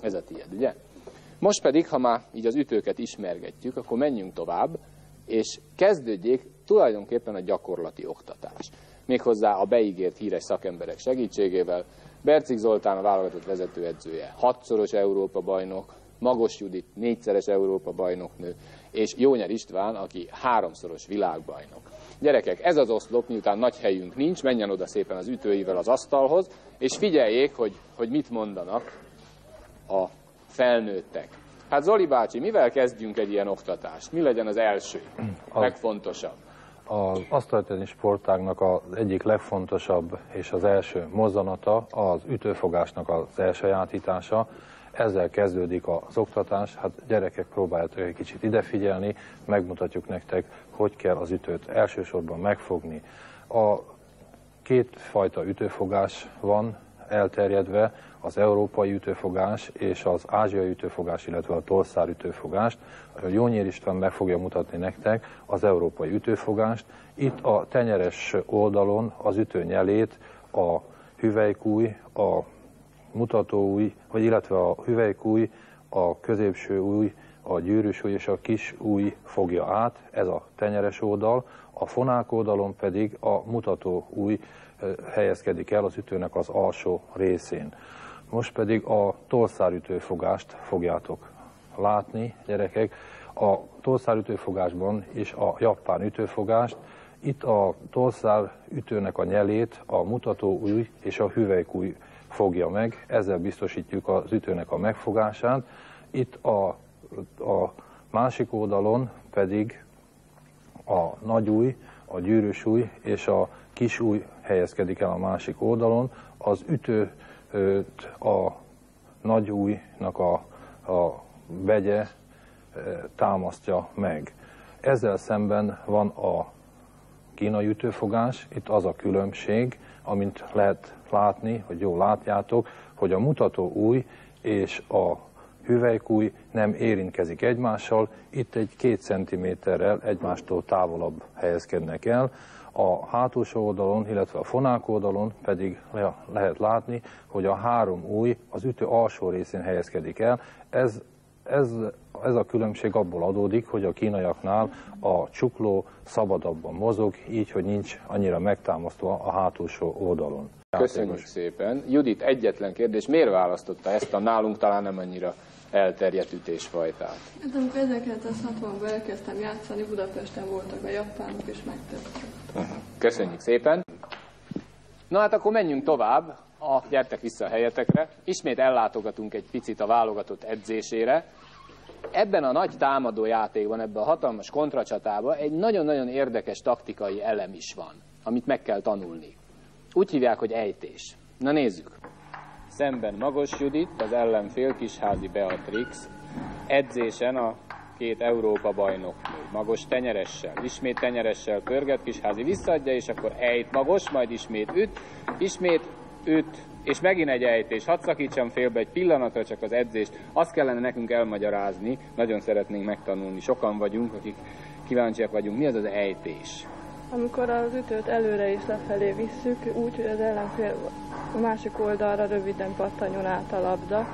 Ez a tiéd, ugye? Most pedig, ha már így az ütőket ismergetjük, akkor menjünk tovább, és kezdődjék tulajdonképpen a gyakorlati oktatás. Méghozzá a beígért híres szakemberek segítségével. Bercik Zoltán, a válogatott vezetőedzője, 6-szoros Európa-bajnok, Magos Judit 4-szeres Európa-bajnoknő, és Jónyer István, aki 3-szoros világbajnok. Gyerekek, ez az oszlop, miután nagy helyünk nincs, menjen oda szépen az ütőivel az asztalhoz, és figyeljék, hogy mit mondanak a felnőttek. Hát Zoli bácsi, mivel kezdjünk egy ilyen oktatást? Mi legyen az első, legfontosabb? Az asztalteni sportágnak az egyik legfontosabb és az első mozzanata az ütőfogásnak az elsajátítása. Ezzel kezdődik az oktatás. Hát gyerekek, próbáljátok egy kicsit idefigyelni, megmutatjuk nektek, hogy kell az ütőt elsősorban megfogni. A kétfajta ütőfogás van elterjedve, az európai ütőfogás és az ázsiai ütőfogás, illetve a tolszár ütőfogást. Jónyer István meg fogja mutatni nektek az európai ütőfogást. Itt a tenyeres oldalon az ütőnyelét a hüvelykúj, a mutatóúj, illetve a hüvelykúj, a középső új, a gyűrűs új és a kis új fogja át, ez a tenyeres oldal, a fonák oldalon pedig a mutató új helyezkedik el az ütőnek az alsó részén. Most pedig a tolszárütőfogást fogjátok látni, gyerekek. A tolszárütőfogásban és a japán ütőfogást, itt a tolszár ütőnek a nyelét a mutató új és a hüvelykúj fogja meg, ezzel biztosítjuk az ütőnek a megfogását. Itt a másik oldalon pedig a nagyúj, a gyűrűs új és a kis új helyezkedik el a másik oldalon. Az ütőt a nagy újnak a begye támasztja meg. Ezzel szemben van a kínai ütőfogás, itt az a különbség, amint lehet látni, hogy jól látjátok, hogy a mutató új és a hüvelykúj nem érintkezik egymással, itt egy 2 cm-rel egymástól távolabb helyezkednek el. A hátulsó oldalon, illetve a fonák oldalon pedig lehet látni, hogy a 3 új az ütő alsó részén helyezkedik el. Ez a különbség abból adódik, hogy a kínaiaknál a csukló szabadabban mozog, így, hogy nincs annyira megtámasztva a hátulsó oldalon. Köszönjük szépen. Judit, egyetlen kérdés, miért választotta ezt a nálunk talán nem annyira elterjedt ütésfajtát? Hát amikor 1960-ban elkezdtem játszani, Budapesten voltak a japánok, és megtettek. Köszönjük szépen. Na hát akkor menjünk tovább, gyertek vissza a helyetekre. Ismét ellátogatunk egy picit a válogatott edzésére. Ebben a nagy támadó játékban, ebben a hatalmas kontracsatában egy nagyon-nagyon érdekes taktikai elem is van, amit meg kell tanulni. Úgy hívják, hogy ejtés. Na nézzük. Szemben Magos Judit, az ellenfél Kisházi Beatrix, edzésen a 2 Európa-bajnoknő. Magos tenyeressel, ismét tenyeressel pörget, Kisházi visszaadja, és akkor ejt Magos, majd ismét üt, és megint egy ejtés. Hadd szakítsam félbe egy pillanatra csak az edzést. Azt kellene nekünk elmagyarázni, nagyon szeretnénk megtanulni. Sokan vagyunk, akik kíváncsiak vagyunk. Mi az az ejtés? Amikor az ütőt előre és lefelé visszük, úgy, hogy az ellenfél a másik oldalra röviden pattanjon át a labda.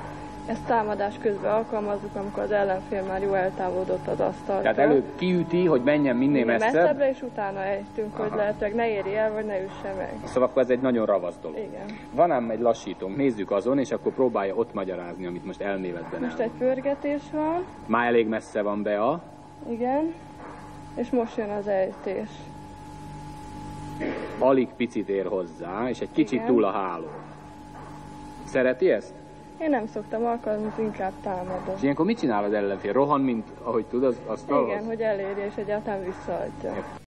Ezt támadás közben alkalmazzuk, amikor az ellenfél már jó eltávolodott az asztaltól. Tehát előbb kiüti, hogy menjen minél messzebbre, és utána ejtünk, hogy lehetőleg ne éri el, vagy ne üsse meg. Szóval akkor ez egy nagyon ravasz dolog. Igen. Van ám egy lassítónk, nézzük azon, és akkor próbálja ott magyarázni, amit most elméletben Most egy pörgetés van. Már elég messze van be a... Igen. És most jön az ejtés. Alig picit ér hozzá, és egy kicsit túl a háló. Szereti ezt? Én nem szoktam alkalmazni, inkább támadom. És ilyenkor mit csinál az ellenfél? Rohan, mint ahogy tud az asztalhoz? Igen, hogy elérje és egyáltalán visszaadja.